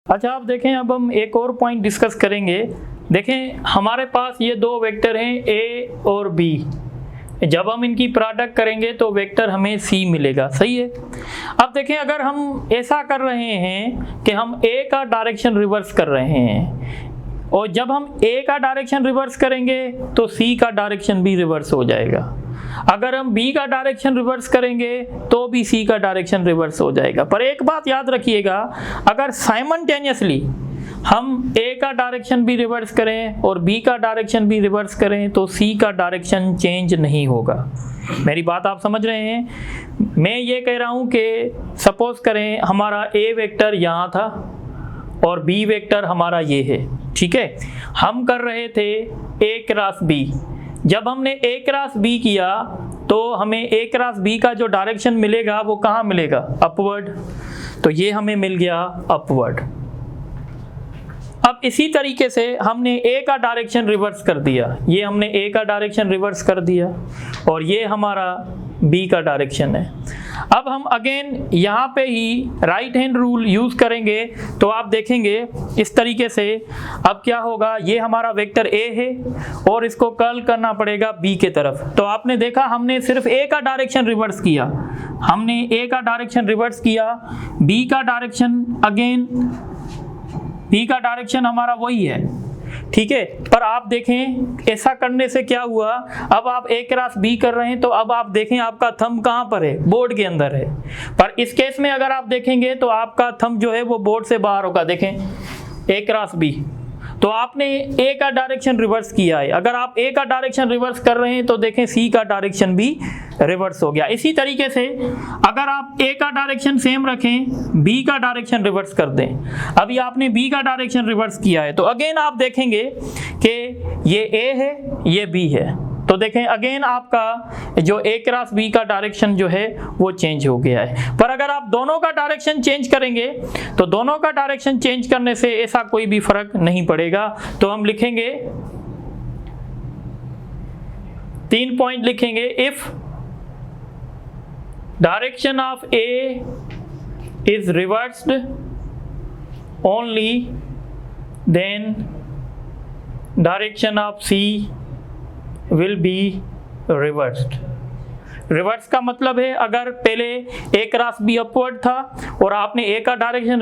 अच्छा, आप देखें, अब हम एक और पॉइंट डिस्कस करेंगे। देखें, हमारे पास ये दो वेक्टर हैं ए और बी। जब हम इनकी प्रोडक्ट करेंगे तो वेक्टर हमें सी मिलेगा, सही है। अब देखें, अगर हम ऐसा कर रहे हैं कि हम ए का डायरेक्शन रिवर्स कर रहे हैं और जब हम ए का डायरेक्शन रिवर्स करेंगे तो सी का डायरेक्शन भी रिवर्स हो जाएगा। अगर हम बी का डायरेक्शन रिवर्स करेंगे तो भी सी का डायरेक्शन रिवर्स हो जाएगा। पर एक बात याद रखिएगा, अगर साइमल्टेनियसली हम ए का डायरेक्शन भी रिवर्स करें और बी का डायरेक्शन भी रिवर्स करें तो सी का डायरेक्शन चेंज नहीं होगा। मेरी बात आप समझ रहे हैं? मैं ये कह रहा हूँ कि सपोज करें हमारा ए वेक्टर यहाँ था और बी वेक्टर हमारा ये है, ठीक है। हम कर रहे थे ए क्रॉस बी। जब हमने ए क्रॉस बी किया तो हमें ए क्रॉस बी का जो डायरेक्शन मिलेगा वो कहाँ मिलेगा? अपवर्ड। तो ये हमें मिल गया अपवर्ड। अब इसी तरीके से हमने ए का डायरेक्शन रिवर्स कर दिया, ये हमने ए का डायरेक्शन रिवर्स कर दिया और ये हमारा बी का डायरेक्शन है। अब हम अगेन यहाँ पे ही राइट हैंड रूल यूज़ करेंगे तो आप देखेंगे इस तरीके से। अब क्या होगा, ये हमारा वेक्टर ए है और इसको कर्ल करना पड़ेगा बी के तरफ। तो आपने देखा हमने सिर्फ ए का डायरेक्शन रिवर्स किया, हमने ए का डायरेक्शन रिवर्स किया, बी का डायरेक्शन अगेन, बी का डायरेक्शन हमारा वही है, ठीक है। पर आप देखें ऐसा करने से क्या हुआ, अब आप ए क्रॉस बी कर रहे हैं तो अब आप देखें आपका थंब कहाँ पर है? बोर्ड के अंदर है। पर इस केस में अगर आप देखेंगे तो आपका थंब जो है वो बोर्ड से बाहर होगा। देखें ए क्रॉस बी, तो आपने ए का डायरेक्शन रिवर्स किया है। अगर आप ए का डायरेक्शन रिवर्स कर रहे हैं तो देखें सी का डायरेक्शन भी रिवर्स हो गया। इसी तरीके से अगर आप ए का डायरेक्शन सेम रखें, बी का डायरेक्शन रिवर्स कर दें। अभी आपने बी का डायरेक्शन रिवर्स किया है तो अगेन आप देखेंगे कि ये ए है, ये बी है। तो देखें अगेन आपका जो ए क्रॉस बी का डायरेक्शन जो है वो चेंज हो गया है। पर अगर आप दोनों का डायरेक्शन चेंज करेंगे तो दोनों का डायरेक्शन चेंज करने से ऐसा कोई भी फर्क नहीं पड़ेगा। तो हम लिखेंगे 3 पॉइंट लिखेंगे। If direction of A is reversed only then direction of C will be reversed। Reverse का मतलब है अगर पहले ए क्रॉस बी अपवर्ड था और आपने ए का डायरेक्शन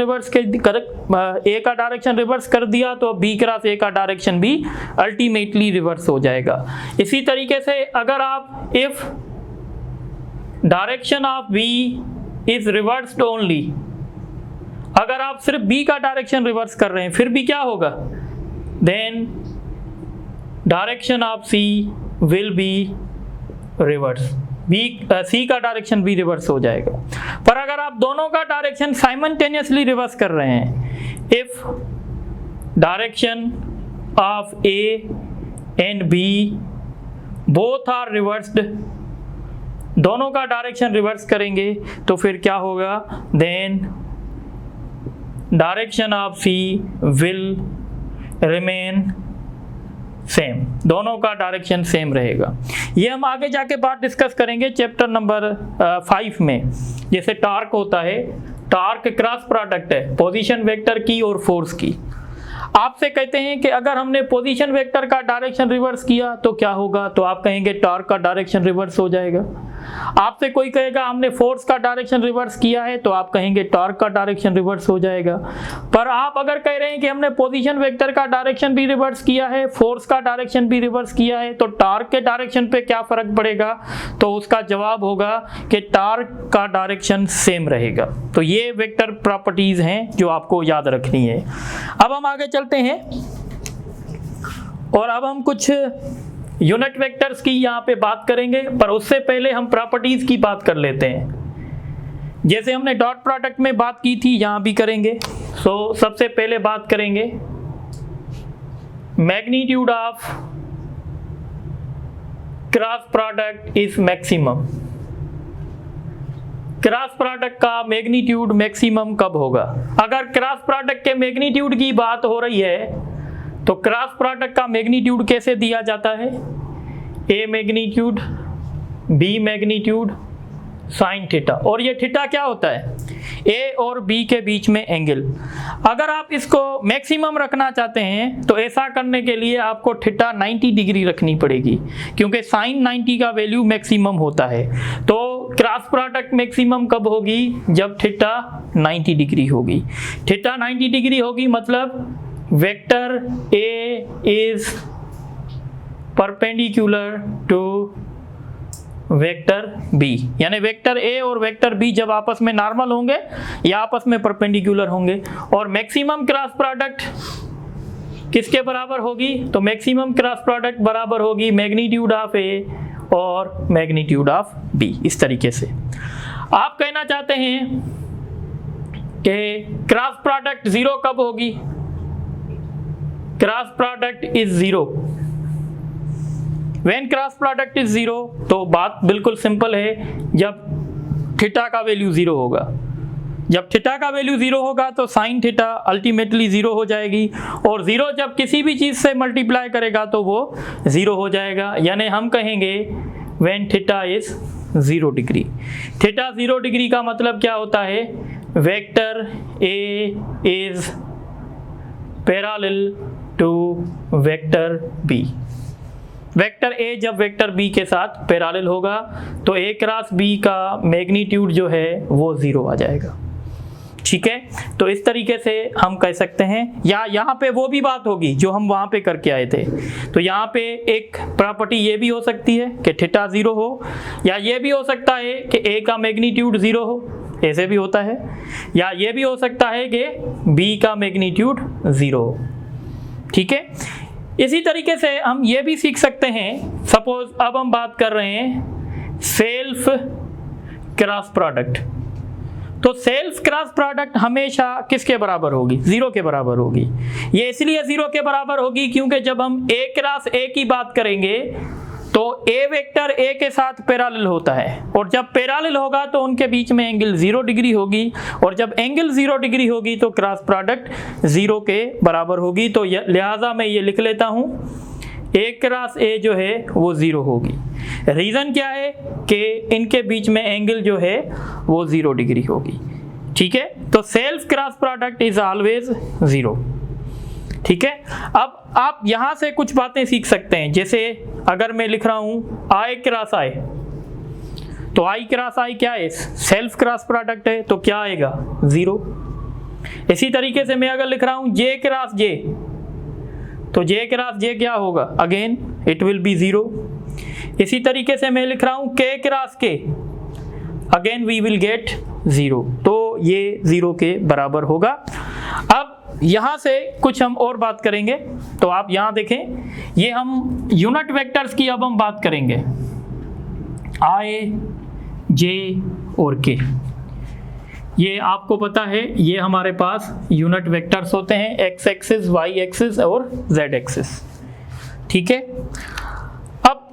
रिवर्स कर दिया तो बी क्रॉस ए का डायरेक्शन भी अल्टीमेटली रिवर्स हो जाएगा। इसी तरीके से अगर आप if direction of B is reversed only, अगर आप सिर्फ बी का डायरेक्शन रिवर्स कर रहे हैं फिर भी क्या होगा? Then direction of C will be reverse, C का डायरेक्शन भी रिवर्स हो जाएगा। पर अगर आप दोनों का डायरेक्शन साइमल्टेनियसली रिवर्स कर रहे हैं, if direction of A and B both are reversed, दोनों का डायरेक्शन रिवर्स करेंगे तो फिर क्या होगा? Then direction of C will remain same, दोनों का डायरेक्शन सेम रहेगा। ये हम आगे जाके बात डिस्कस करेंगे चैप्टर नंबर 5 में। जैसे टॉर्क होता है, टॉर्क क्रॉस प्रोडक्ट है पोजीशन वेक्टर की और फोर्स की। आपसे कहते हैं कि अगर हमने पोजीशन वेक्टर का डायरेक्शन रिवर्स किया तो क्या होगा? तो आप कहेंगे टॉर्क का डायरेक्शन रिवर्स हो जाएगा। आपसे कोई कहेगा हमने फोर्स का डायरेक्शन रिवर्स किया है तो आप कहेंगे टॉर्क का डायरेक्शन रिवर्स हो जाएगा। पर आप अगर कह रहे हैं कि हमने पोजीशन वेक्टर का डायरेक्शन भी रिवर्स किया है, फोर्स का डायरेक्शन भी रिवर्स किया है, तो टॉर्क के डायरेक्शन पे क्या फर्क पड़ेगा? तो उसका जवाब होगा कि टॉर्क का डायरेक्शन सेम रहेगा। तो ये वेक्टर प्रॉपर्टीज हैं जो आपको याद रखनी है। अब हम आगे चलते हैं और अब हम कुछ यूनिट वेक्टर्स की यहाँ पे बात करेंगे, पर उससे पहले हम प्रॉपर्टीज की बात कर लेते हैं। जैसे हमने डॉट प्रोडक्ट में बात की थी, यहाँ भी करेंगे। सो सबसे पहले बात करेंगे magnitude of cross product is maximum. Cross product का मैग्नीट्यूड मैक्सिमम कब होगा? अगर क्रॉस प्रोडक्ट के मैग्नीट्यूड की बात हो रही है तो क्रॉस प्रोडक्ट का मैग्नीट्यूड कैसे दिया जाता है? A magnitude, B magnitude, sine theta, और ये थीटा क्या होता है, ए और बी के बीच में एंगल। अगर आप इसको मैक्सिमम रखना चाहते हैं तो ऐसा करने के लिए आपको थीटा 90 डिग्री रखनी पड़ेगी, क्योंकि साइन 90 का वैल्यू मैक्सिमम होता है। तो क्रॉस प्रोडक्ट मैक्सिमम कब होगी, जब थीटा 90 डिग्री होगी। थीटा 90 डिग्री होगी मतलब vector A is perpendicular to vector B, यानी वेक्टर ए और वेक्टर बी जब आपस में नॉर्मल होंगे या आपस में परपेंडिकुलर होंगे। और मैक्सिमम क्रॉस प्रोडक्ट किसके बराबर होगी, तो मैक्सिमम क्रॉस प्रोडक्ट बराबर होगी मैग्नीट्यूड ऑफ ए और मैग्नीट्यूड ऑफ बी। इस तरीके से आप कहना चाहते हैं कि क्रॉस प्रोडक्ट जीरो कब होगी, cross product is zero when cross product is zero. तो बात बिल्कुल सिंपल है, जब थीटा का वैल्यू जीरो होगा। जब थीटा का वैल्यू जीरो होगा तो साइन थीटा अल्टीमेटली जीरो हो जाएगी, और जीरो जब किसी भी चीज से मल्टीप्लाई करेगा तो वो जीरो हो जाएगा। यानी हम कहेंगे when theta is 0 degree. Theta 0 degree का मतलब क्या होता है, vector A is parallel to vector B. Vector A जब वेक्टर बी के साथ पैरेलल होगा तो ए क्रॉस बी का मैग्नीट्यूड जो है वो 0 आ जाएगा। ठीक है, तो इस तरीके से हम कह सकते हैं। या यहाँ पे वो भी बात होगी जो हम वहाँ पे करके आए थे। तो यहाँ पे एक प्रॉपर्टी ये भी हो सकती है कि थीटा 0 हो, या ये भी हो सकता है कि ए का मैग्नीट्यूड 0 हो, ऐसे भी होता है। या ये भी हो सकता है कि बी का मैग्नीट्यूड 0 हो। ठीक है, इसी तरीके से हम ये भी सीख सकते हैं। सपोज अब हम बात कर रहे हैं सेल्फ क्रॉस प्रोडक्ट। तो सेल्फ क्रॉस प्रोडक्ट हमेशा किसके बराबर होगी, 0 के बराबर होगी। ये इसलिए 0 के बराबर होगी क्योंकि जब हम ए क्रॉस ए की बात करेंगे तो ए वेक्टर ए के साथ पैरेलल होता है, और जब पैरेलल होगा तो उनके बीच में एंगल 0 डिग्री होगी, और जब एंगल 0 डिग्री होगी तो क्रॉस प्रोडक्ट 0 के बराबर होगी। तो लिहाजा मैं ये लिख लेता हूँ, ए क्रॉस ए जो है वो 0 होगी। रीज़न क्या है कि इनके बीच में एंगल जो है वो 0 डिग्री होगी। ठीक है, तो self cross product is always 0। ठीक है, अब आप यहाँ से कुछ बातें सीख सकते हैं। जैसे अगर मैं लिख रहा हूँ आई क्रॉस आई, तो आई क्रॉस आई क्या है, सेल्फ क्रॉस प्रोडक्ट है, तो क्या आएगा 0। इसी तरीके से मैं अगर लिख रहा हूँ जे क्रॉस जे, तो जे क्रॉस जे क्या होगा, अगेन इट विल बी 0। इसी तरीके से मैं लिख रहा हूँ के क्रॉस के, अगेन वी विल गेट 0। तो ये 0 के बराबर होगा। अब यहाँ से कुछ हम और बात करेंगे। तो आप यहाँ देखें, ये हम यूनिट वेक्टर्स की अब हम बात करेंगे, आई जे और के। ये आपको पता है, ये हमारे पास यूनिट वेक्टर्स होते हैं, एक्स एक्सिस, वाई एक्सिस और जेड एक्सिस। ठीक है, अब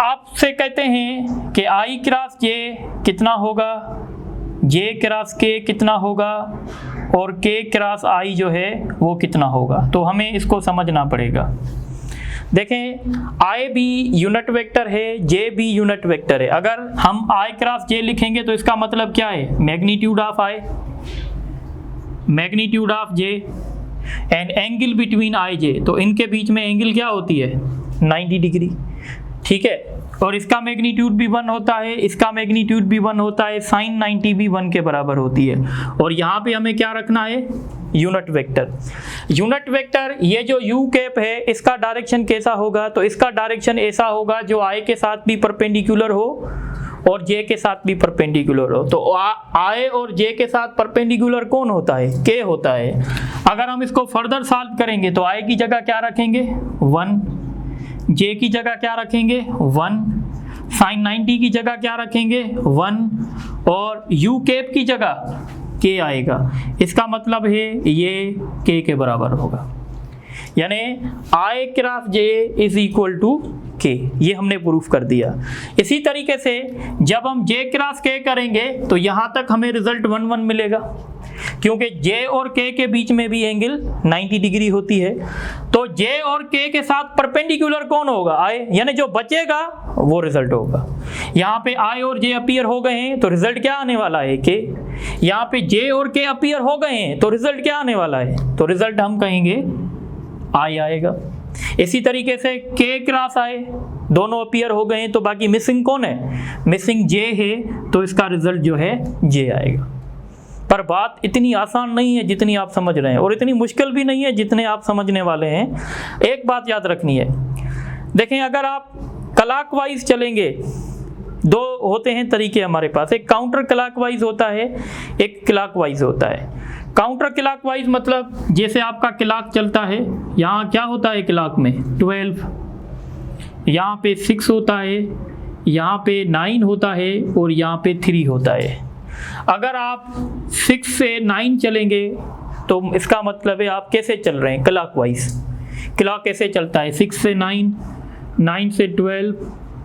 आपसे कहते हैं कि आई क्रॉस जे कितना होगा, जे क्रॉस के कितना होगा, और के क्रॉस आई जो है वो कितना होगा। तो हमें इसको समझना पड़ेगा। देखें, आई भी यूनिट वेक्टर है, जे भी यूनिट वेक्टर है। अगर हम आई क्रॉस जे लिखेंगे तो इसका मतलब क्या है, magnitude of I, magnitude of J and angle between I J. तो इनके बीच में एंगल क्या होती है, 90 डिग्री। ठीक है, और इसका मैग्नीट्यूड भी 1 होता है, इसका मैग्नीट्यूड भी 1 होता है, साइन 90 भी 1 के बराबर होती है। और यहाँ पे हमें क्या रखना है, यूनिट वेक्टर। यूनिट वेक्टर ये जो यू कैप है इसका डायरेक्शन कैसा होगा, तो इसका डायरेक्शन ऐसा होगा जो आई के साथ भी परपेंडिकुलर हो और जे के साथ भी परपेंडिकुलर हो। तो आई और जे के साथ परपेंडिकुलर कौन होता है, के होता है। अगर हम इसको फर्दर सॉल्व करेंगे तो आई की जगह क्या रखेंगे 1, जे की जगह क्या रखेंगे 1, साइन 90 की जगह क्या रखेंगे 1, और यू कैप की जगह के आएगा। इसका मतलब है ये के बराबर होगा, यानी I cross J is equal to k, ये हमने प्रूफ कर दिया। इसी तरीके से जब हम j क्रॉस k करेंगे तो यहाँ तक हमें रिजल्ट 1 1 मिलेगा, क्योंकि j और k के बीच में भी एंगल 90 डिग्री होती है। तो j और k के साथ परपेंडिकुलर कौन होगा? i, यानी जो बचेगा वो रिजल्ट होगा। यहाँ पे i और j अपीयर हो गए हैं तो रिजल्ट क्या आने वाला है? k। यहाँ पे j और k अपीयर हो गए हैं तो रिजल्ट क्या आने वाला है? तो रिजल्ट हम कहेंगे i आएगा। इसी तरीके से k क्रॉस i, दोनों अपीयर हो गए हैं तो बाकी मिसिंग कौन है? मिसिंग j है, तो इसका रिजल्ट जो है j आएगा। पर बात इतनी आसान नहीं है जितनी आप समझ रहे हैं, और इतनी मुश्किल भी नहीं है जितने आप समझने वाले हैं। एक बात याद रखनी है, देखें अगर आप क्लॉकवाइज चलेंगे, दो होते हैं तरीके हमारे पास, एक काउंटर क्लॉकवाइज होता है, एक क्लॉकवाइज होता है। काउंटर क्लॉकवाइज मतलब जैसे आपका क्लॉक चलता है, यहाँ क्या होता है क्लॉक में? 12, यहाँ पे 6 होता है, यहाँ पे 9 होता है और यहाँ पे 3 होता है। अगर आप 6 से 9 चलेंगे तो इसका मतलब है आप कैसे चल रहे हैं? क्लॉकवाइज। क्लॉक कैसे चलता है? 6 से 9, 9 से 12,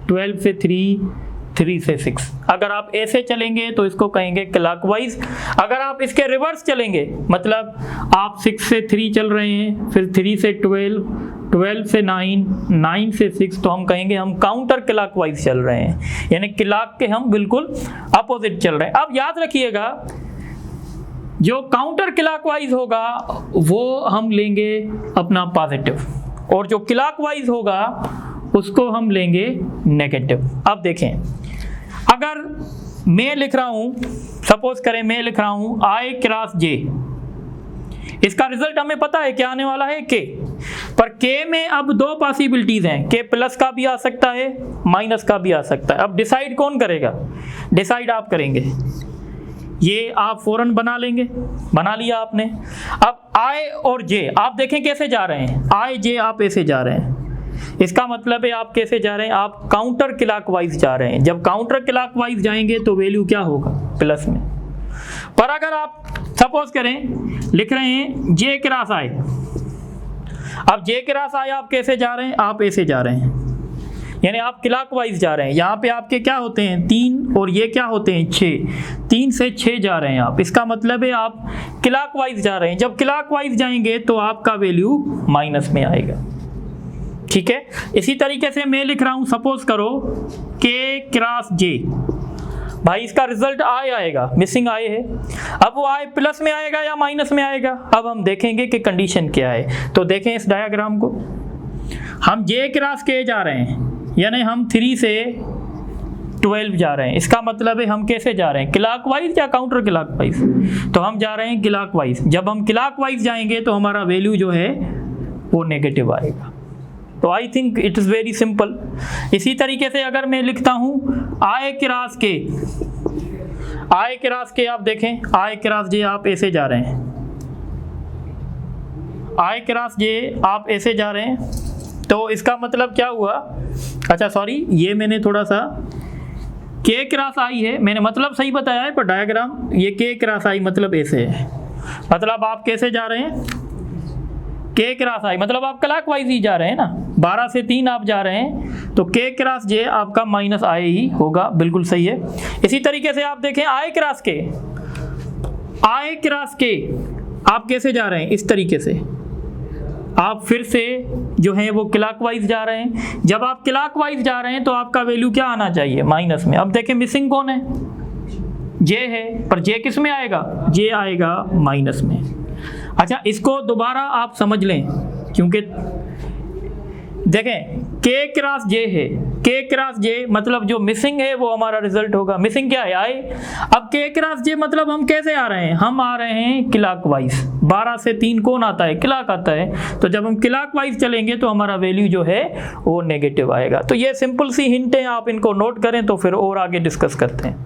12 से 3, 3 से 6। अगर आप ऐसे चलेंगे तो इसको कहेंगे क्लॉकवाइज। अगर आप इसके रिवर्स चलेंगे, मतलब आप 6 से 3 चल रहे हैं, फिर 3 से 12, 12 से 9, 9 से 6, तो हम कहेंगे हम काउंटर क्लॉकवाइज चल रहे हैं, यानी क्लॉक के हम बिल्कुल अपोजिट चल रहे हैं। अब याद रखिएगा, जो काउंटर क्लॉकवाइज होगा वो हम लेंगे अपना पॉजिटिव, और जो क्लॉकवाइज होगा उसको हम लेंगे नेगेटिव। अब देखें, अगर मैं लिख रहा हूं, सपोज करें मैं लिख रहा हूं i क्रॉस j, इसका रिजल्ट हमें पता है क्या आने वाला है? k। पर k में अब दो पॉसिबिलिटीज हैं, k प्लस का भी आ सकता है, माइनस का भी आ सकता है। अब डिसाइड कौन करेगा? डिसाइड आप करेंगे, ये आप फौरन बना लेंगे, बना लिया आपने। अब i और j आप देखें कैसे जा रहे हैं, i j आप ऐसे जा रहे हैं, इसका मतलब है आप कैसे जा रहे हैं? आप काउंटर क्लॉकवाइज जा रहे हैं। जब काउंटर क्लॉकवाइज जाएंगे तो वैल्यू क्या होगा? प्लस में। पर अगर आप सपोज करें लिख रहे हैं j क्रॉस i, अब j क्रॉस i आप कैसे जा रहे हैं? आप ऐसे जा रहे हैं, यानी आप क्लॉकवाइज जा रहे हैं। यहाँ पे आपके क्या होते हैं? 3, और ये क्या होते हैं? 6। 3 से 6 जा रहे हैं आप, इसका मतलब है आप क्लॉकवाइज जा रहे हैं। जब क्लॉकवाइज जाएंगे तो आपका वैल्यू माइनस में आएगा, ठीक है। इसी तरीके से मैं लिख रहा हूं, सपोज करो k क्रॉस j, भाई इसका रिजल्ट i आएगा, मिसिंग i है। अब वो i प्लस में आएगा या माइनस में आएगा? अब हम देखेंगे कि कंडीशन क्या है। तो देखें इस डायग्राम को, हम j क्रॉस k जा रहे हैं, यानी हम 3 से 12 जा रहे हैं। इसका मतलब है हम कैसे जा रहे हैं? क्लॉकवाइज या काउंटर क्लॉकवाइज? तो हम जा रहे हैं क्लॉकवाइज। जब हम क्लॉकवाइज जाएंगे तो हमारा वैल्यू जो है वो नेगेटिव आएगा। तो I think it is very simple. इसी तरीके से अगर मैं लिखता हूँ i cross k, i cross k आप देखें, i क्रॉस j आप ऐसे जा रहे हैं, i क्रॉस j आप ऐसे जा रहे हैं, तो इसका मतलब क्या हुआ? अच्छा सॉरी, ये मैंने थोड़ा सा k क्रॉस i है, मैंने मतलब सही बताया है, पर डायग्राम ये k क्रॉस i मतलब ऐसे है। मतलब आप कैसे जा रहे हैं? k क्रॉस i मतलब आप क्लॉकवाइज ही जा रहे हैं ना, 12 से 3 आप जा रहे हैं, तो k क्रॉस j आपका माइनस i ही होगा, बिल्कुल सही है। इसी तरीके से आप देखें i cross k, i cross k आप कैसे जा रहे हैं? इस तरीके से आप फिर से जो है वो क्लॉकवाइज जा रहे हैं। जब आप क्लॉकवाइज जा रहे हैं तो आपका वैल्यू क्या आना चाहिए? माइनस में। अब देखें मिसिंग कौन है? j है, पर j किस में आएगा? j आएगा माइनस में। अच्छा, इसको दोबारा आप समझ लें, क्योंकि देखें k क्रॉस j है, k क्रॉस j मतलब जो मिसिंग है वो हमारा रिजल्ट होगा। मिसिंग क्या है? i। अब k क्रॉस j मतलब हम कैसे आ रहे हैं? हम आ रहे हैं क्लॉकवाइज। 12 से 3 कौन आता है? क्लॉक आता है। तो जब हम क्लॉकवाइज चलेंगे तो हमारा वैल्यू जो है वो नेगेटिव आएगा। तो ये सिंपल सी हिंट है, आप इनको नोट करें तो फिर और आगे डिस्कस करते हैं।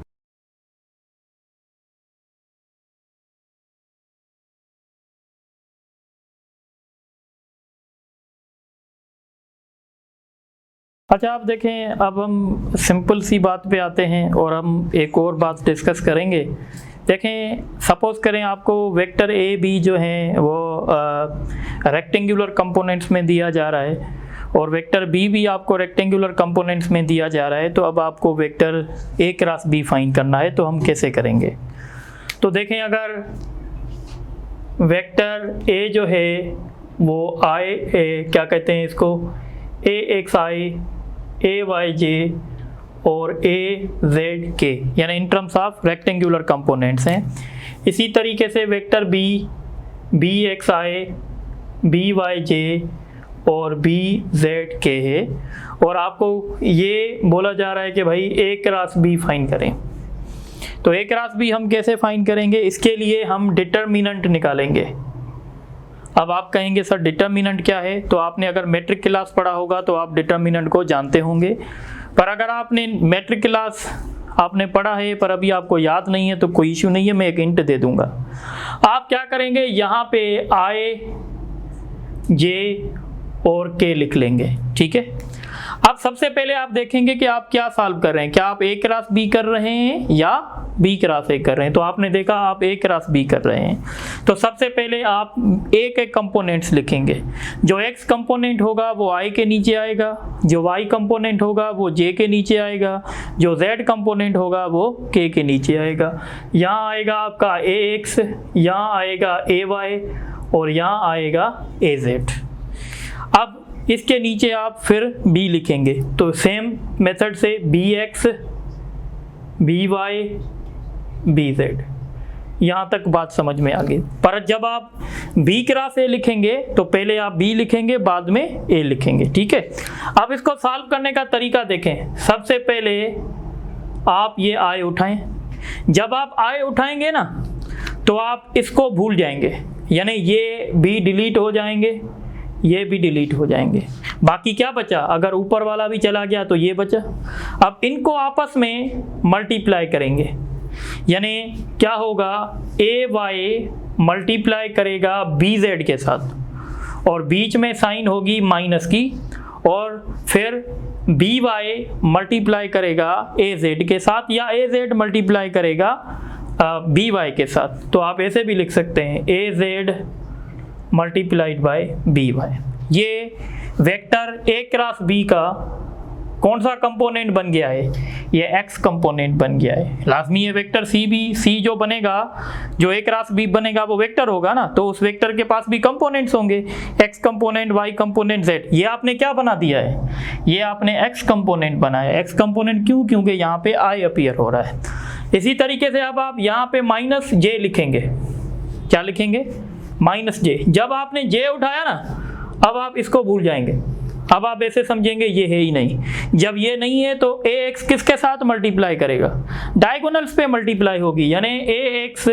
अच्छा, आप देखें, अब हम सिंपल सी बात पे आते हैं और हम एक और बात डिस्कस करेंगे। देखें, सपोज करें आपको वेक्टर ए बी जो है वो रेक्टेंगुलर कंपोनेंट्स में दिया जा रहा है, और वेक्टर बी भी आपको रेक्टेंगुलर कंपोनेंट्स में दिया जा रहा है, तो अब आपको vector A cross B find करना है। तो हम कैसे करेंगे? तो देखें, अगर वेक्टर ए जो है वो क्या कहते हैं इसको, ए एक्स आई, ए वाई जे और ए जेड के, यानी in terms of rectangular components हैं। इसी तरीके से वेक्टर बी, बी एक्स आई, बी वाई जे और बी जेड के है, और आपको ये बोला जा रहा है कि भाई ए क्रॉस बी फाइंड करें। तो ए क्रॉस बी हम कैसे फाइंड करेंगे? इसके लिए हम डिटर्मिनेंट निकालेंगे। अब आप कहेंगे सर डिटर्मिनेंट क्या है? तो आपने अगर मैट्रिक क्लास पढ़ा होगा तो आप डिटर्मिनेंट को जानते होंगे, पर अगर आपने मैट्रिक क्लास आपने पढ़ा है पर अभी आपको याद नहीं है तो कोई इश्यू नहीं है, मैं एक हिंट दे दूंगा। आप क्या करेंगे, यहाँ पे आई, जे और के लिख लेंगे, ठीक है। अब सबसे पहले आप देखेंगे कि आप क्या सॉल्व कर रहे हैं, क्या आप ए क्रॉस बी कर रहे हैं या बी क्रॉस ए कर रहे हैं। तो आपने देखा आप ए क्रॉस बी कर रहे हैं, तो सबसे पहले आप ए के कंपोनेंट्स लिखेंगे। जो एक्स कंपोनेंट होगा वो आई के नीचे आएगा, जो वाई कंपोनेंट होगा वो जे के नीचे आएगा, जो जेड कंपोनेंट होगा वो के नीचे आएगा। यहाँ आएगा आपका ए एक्स, यहाँ आएगा ए वाई और यहाँ आएगा ए जेड। अब इसके नीचे आप फिर b लिखेंगे, तो सेम मेथड से B X, B Y, B Z. यहाँ तक बात समझ में आ गई। पर जब आप b क्रॉस a लिखेंगे तो पहले आप b लिखेंगे, बाद में a लिखेंगे, ठीक है। अब इसको सॉल्व करने का तरीका देखें। सबसे पहले आप ये i उठाएं। जब आप i उठाएंगे ना तो आप इसको भूल जाएंगे, यानी ये b डिलीट हो जाएंगे, ये भी डिलीट हो जाएंगे। बाकी क्या बचा? अगर ऊपर वाला भी चला गया तो ये बचा। अब इनको आपस में मल्टीप्लाई करेंगे, यानी क्या होगा, ए वाई मल्टीप्लाई करेगा बी जेड के साथ और बीच में साइन होगी माइनस की, और फिर बी वाई मल्टीप्लाई करेगा ए जेड के साथ, या ए जेड मल्टीप्लाई करेगा बी वाई के साथ। तो आप ऐसे भी लिख सकते हैं, A Z multiplied by B Y. ये वेक्टर ए क्रॉस बी का कौन सा कंपोनेंट बन गया है? ये एक्स कंपोनेंट बन गया है। लाजमी है वेक्टर सी भी, सी जो बनेगा, जो ए क्रॉस बी बनेगा वो वेक्टर होगा ना, तो उस वेक्टर के पास भी कंपोनेंट्स होंगे, X component, Y component, Z. ये आपने क्या बना दिया है? ये आपने एक्स कंपोनेंट बनाया। एक्स कंपोनेंट क्यों? क्योंकि यहाँ पे आई अपीयर हो रहा है। इसी तरीके से अब आप यहाँ पे माइनस जे लिखेंगे। क्या लिखेंगे? माइनस जे। जब आपने जे उठाया ना, अब आप इसको भूल जाएंगे। अब आप ऐसे समझेंगे ये है ही नहीं। जब ये नहीं है तो ए एक्स किसके साथ मल्टीप्लाई करेगा? डायगोनल्स पे मल्टीप्लाई होगी, यानी ए एक्स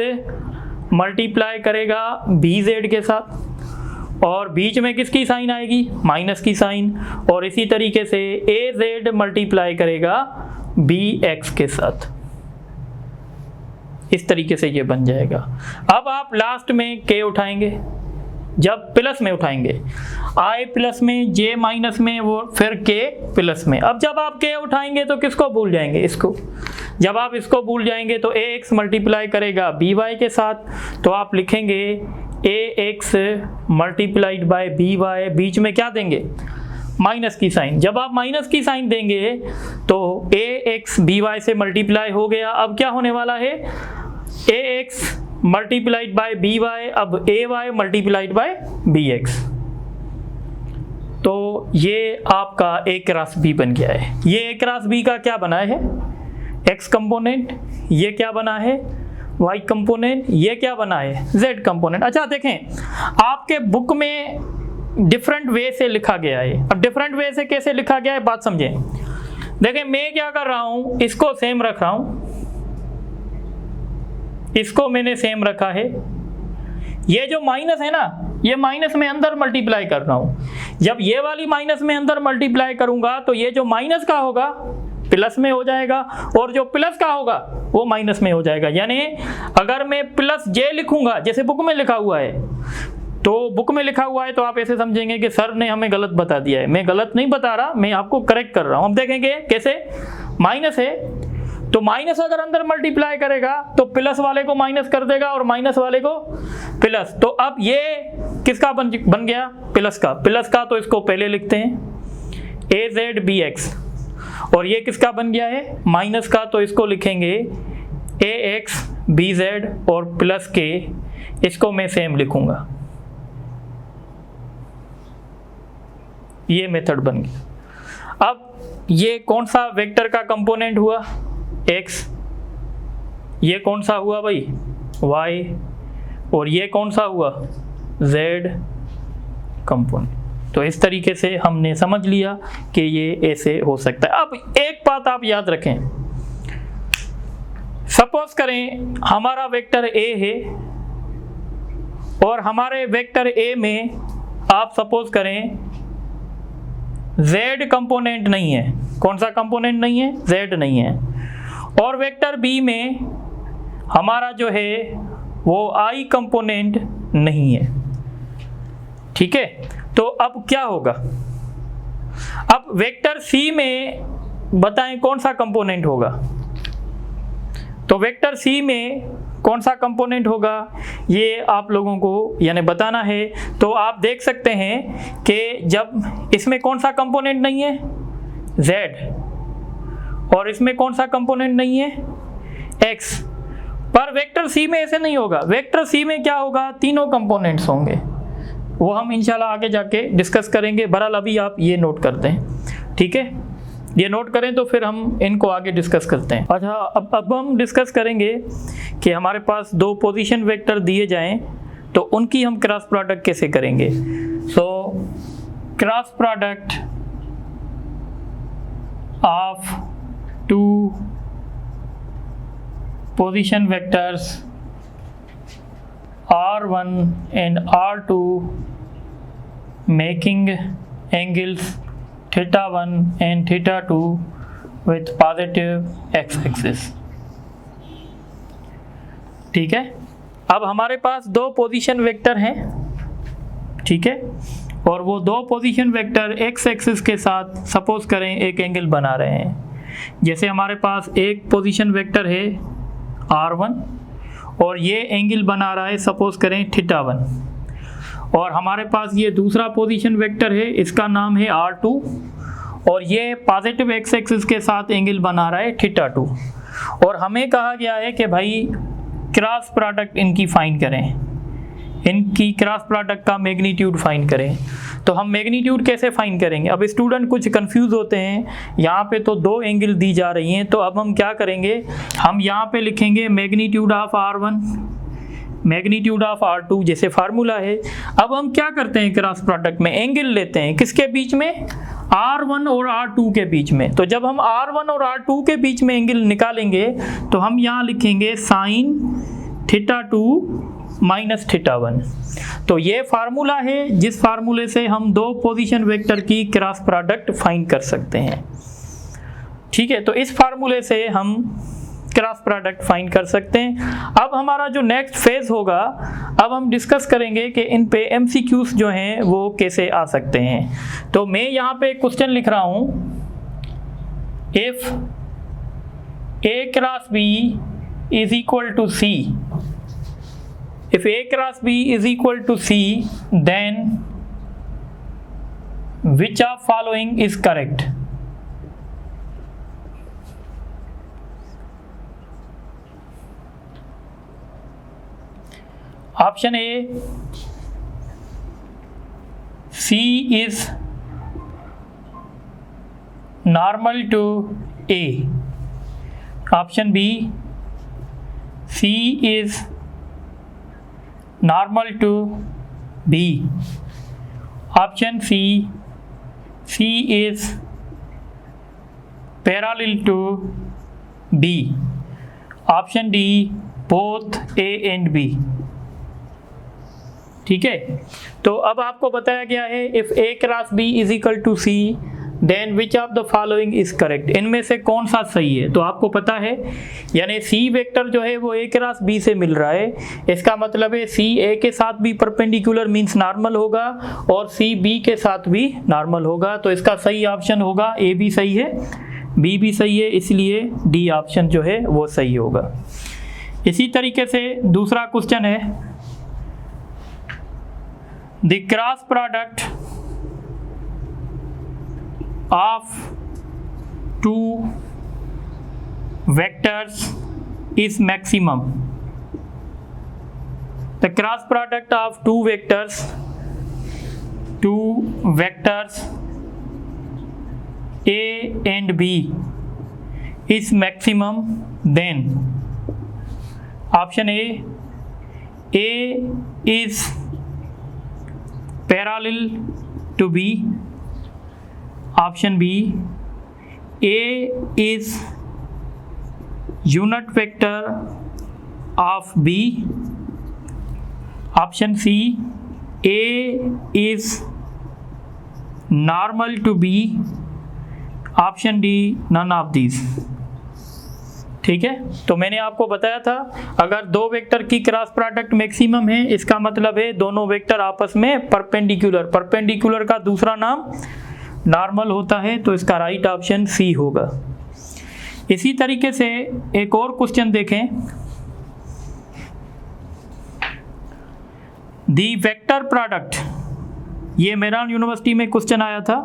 मल्टीप्लाई करेगा बी जेड के साथ, और बीच में किसकी साइन आएगी? माइनस की साइन। और इसी तरीके से ए जेड मल्टीप्लाई करेगा बी एक्स के साथ। इस तरीके से ये बन जाएगा। अब आप लास्ट में के उठाएंगे, जब प्लस में उठाएंगे, आई प्लस में, जे माइनस में, वो फिर के प्लस में। अब जब आप के उठाएंगे तो किसको भूल जाएंगे? इसको। जब आप इसको भूल जाएंगे तो ए एक्स मल्टीप्लाई करेगा बी वाई के साथ, तो आप लिखेंगे A X multiplied by B Y, बीच में क्या देंगे? माइनस की साइन। जब आप माइनस की साइन देंगे तो ए एक्स बी वाई से मल्टीप्लाई हो गया। अब क्या होने वाला है? A X multiplied by B Y, अब A Y multiplied by B X. तो ये आपका ए क्रॉस बी बन गया है। ये ए क्रॉस बी का क्या बना है? X component. ये क्या बना है? Y component. ये क्या बना है? Z component. अच्छा देखें, आपके बुक में डिफरेंट वे से लिखा गया है। अब डिफरेंट वे से कैसे लिखा गया है बात समझें। देखें, मैं क्या कर रहा हूं, इसको सेम रख रहा हूं, इसको मैंने सेम रखा है। ये जो माइनस है ना, ये माइनस में अंदर मल्टीप्लाई कर रहा हूं। जब ये वाली माइनस में अंदर मल्टीप्लाई करूंगा तो ये जो माइनस का होगा प्लस में हो जाएगा, और जो प्लस का होगा वो माइनस में हो जाएगा। यानी अगर मैं प्लस जे लिखूंगा जैसे बुक में लिखा हुआ है, तो बुक में लिखा हुआ है तो आप ऐसे समझेंगे कि सर ने हमें गलत बता दिया है। मैं गलत नहीं बता रहा, मैं आपको करेक्ट कर रहा हूं। हम देखेंगे कैसे। माइनस है तो माइनस अगर अंदर मल्टीप्लाई करेगा तो प्लस वाले को माइनस कर देगा और माइनस वाले को प्लस। तो अब ये किसका बन गया? प्लस का। प्लस का तो इसको पहले लिखते हैं, AZBX, और ये किसका बन गया है, माइनस का, तो इसको लिखेंगे AXBZ और प्लस के, इसको मैं सेम लिखूंगा। ये मेथड बन गया। अब ये कौन सा वेक्टर का कंपोनेंट हुआ, x, ये कौन सा हुआ भाई, y, और ये कौन सा हुआ, z कंपोनेंट। तो इस तरीके से हमने समझ लिया कि ये ऐसे हो सकता है। अब एक बात आप याद रखें, सपोज करें हमारा वेक्टर a है और हमारे वेक्टर a में आप सपोज करें z कंपोनेंट नहीं है। कौन सा कंपोनेंट नहीं है, z नहीं है। और वेक्टर b में हमारा जो है वो i कंपोनेंट नहीं है। ठीक है, तो अब क्या होगा, अब वेक्टर c में बताएं कौन सा कंपोनेंट होगा। तो वेक्टर c में कौन सा कंपोनेंट होगा ये आप लोगों को यानी बताना है। तो आप देख सकते हैं कि जब इसमें कौन सा कंपोनेंट नहीं है, z, और इसमें कौन सा कंपोनेंट नहीं है, x, पर वेक्टर c में ऐसे नहीं होगा। वेक्टर c में क्या होगा, तीनों कंपोनेंट्स होंगे। वो हम इंशाल्लाह आगे जाके डिस्कस करेंगे। बहरहाल अभी आप ये नोट करते हैं, ठीक है, ये नोट करें तो फिर हम इनको आगे डिस्कस करते हैं। अच्छा, अब हम डिस्कस करेंगे कि हमारे पास दो पोजीशन वेक्टर दिए जाएं तो उनकी हम क्रॉस प्रोडक्ट कैसे करेंगे। So cross product of two position vectors R1 and R2 making angles θ1 and θ2 with positive x-axis। ठीक है, अब हमारे पास दो पोजीशन वेक्टर हैं, ठीक है, और वो दो पोजीशन वेक्टर x एक्सिस के साथ सपोज करें एक एंगल बना रहे हैं। जैसे हमारे पास एक पोजीशन वेक्टर है R1 और ये एंगल बना रहा है सपोज करें θ1, और हमारे पास ये दूसरा पोजीशन वेक्टर है, इसका नाम है R2 और ये पॉजिटिव x एक्सिस के साथ एंगल बना रहा है θ2, और हमें कहा गया है कि भाई क्रॉस प्रोडक्ट इनकी फाइंड करें, इनकी क्रॉस प्रोडक्ट का मैग्नीट्यूड फाइंड करें। तो हम मैग्नीट्यूड कैसे फाइंड करेंगे। अब स्टूडेंट कुछ कंफ्यूज होते हैं, यहाँ पे तो दो एंगल दी जा रही हैं, तो अब हम क्या करेंगे, हम यहाँ पे लिखेंगे magnitude of R1 magnitude of R2 जैसे फार्मूला है। अब हम क्या करते हैं, क्रॉस प्रोडक्ट में एंगल लेते हैं, किसके बीच में, R1 और R2 के बीच में। तो जब हम R1 और R2 के बीच में एंगल निकालेंगे तो हम यहाँ लिखेंगे साइन θ2 माइनस θ1। तो ये फार्मूला है जिस फार्मूले से हम दो पोजीशन वेक्टर की क्रॉस प्रोडक्ट फाइंड कर सकते हैं। ठीक है, तो इस फार्मूले से हम क्रॉस प्रोडक्ट फाइंड कर सकते हैं। अब हमारा जो नेक्स्ट फेज होगा, अब हम डिस्कस करेंगे कि इन पे MCQs जो हैं वो कैसे आ सकते हैं। तो मैं यहाँ पे क्वेश्चन लिख रहा हूँ, if A cross B is equal to C, if A cross B is equal to C, then which of following is correct? Option A, C is normal to A. Option B, C is normal to B. Option C, C is parallel to B. Option D, both A and B. ठीक है, तो अब आपको बताया गया है if A cross B is equal to C, then which of the following is correct? इनमें से कौन सा सही है। तो आपको पता है यानी C वेक्टर जो है वो A क्रॉस B से मिल रहा है, इसका मतलब है C A के साथ भी परपेंडिकुलर मींस नॉर्मल होगा और C B के साथ भी नॉर्मल होगा। तो इसका सही ऑप्शन होगा A भी सही है, B भी सही है, इसलिए D ऑप्शन जो है वो सही होगा। इसी तरीके से दूसरा क्वेश्चन है, the cross product of two vectors is maximum. The cross product of two vectors A and B is maximum then option A is parallel to B, option B A is unit vector of B, option C A is normal to B, option D none of these. ठीक है, तो मैंने आपको बताया था अगर दो vector की क्रॉस प्रोडक्ट मैक्सिमम है इसका मतलब है दोनों वेक्टर आपस में परपेंडिकुलर का दूसरा नाम नॉर्मल होता है, तो इसका राइट ऑप्शन सी होगा। इसी तरीके से एक और क्वेश्चन देखें, दी वेक्टर प्रोडक्ट, ये मेरान यूनिवर्सिटी में क्वेश्चन आया था,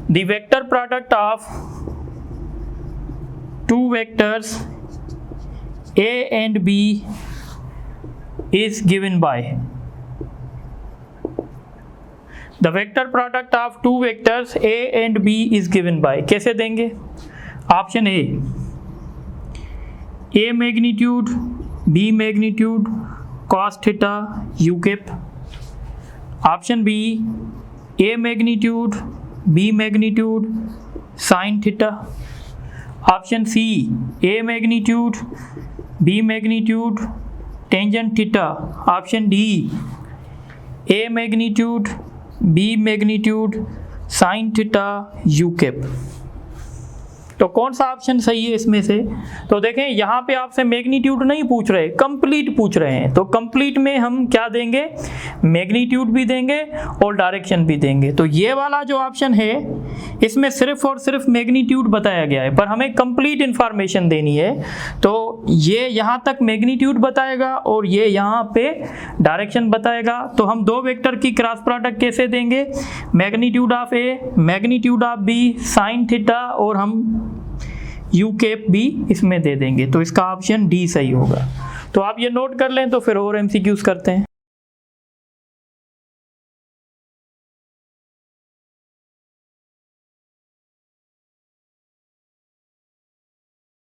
the vector product of two vectors A and B is given by, the vector product of two vectors A and B is given by, कैसे देंगे? Option A magnitude B magnitude cos theta u cap, option B A magnitude B magnitude sine theta, option C A magnitude B magnitude tangent theta, option D A magnitude B magnitude sine theta u cap. तो कौन सा option सही है इसमें से? तो देखें यहाँ पे आपसे मैग्नीट्यूड नहीं पूछ रहे, कंप्लीट पूछ रहे हैं, तो कंप्लीट में हम क्या देंगे? मैग्नीट्यूड भी देंगे और डायरेक्शन भी देंगे। तो ये वाला जो ऑप्शन है इसमें सिर्फ और सिर्फ मैग्नीट्यूड बताया गया है, पर हमें कंप्लीट इंफॉर्मेशन देनी है, तो ये यहाँ तक मैग्नीट्यूड बताएगा और ये यहाँ पे डायरेक्शन बताएगा। तो हम दो वेक्टर की क्रॉस प्रोडक्ट कैसे देंगे? Magnitude of A, magnitude of B, sine theta और हम यू कैप भी इसमें दे देंगे, तो इसका ऑप्शन डी सही होगा। तो आप ये नोट कर लें, तो फिर और एमसीक्यूज करते हैं।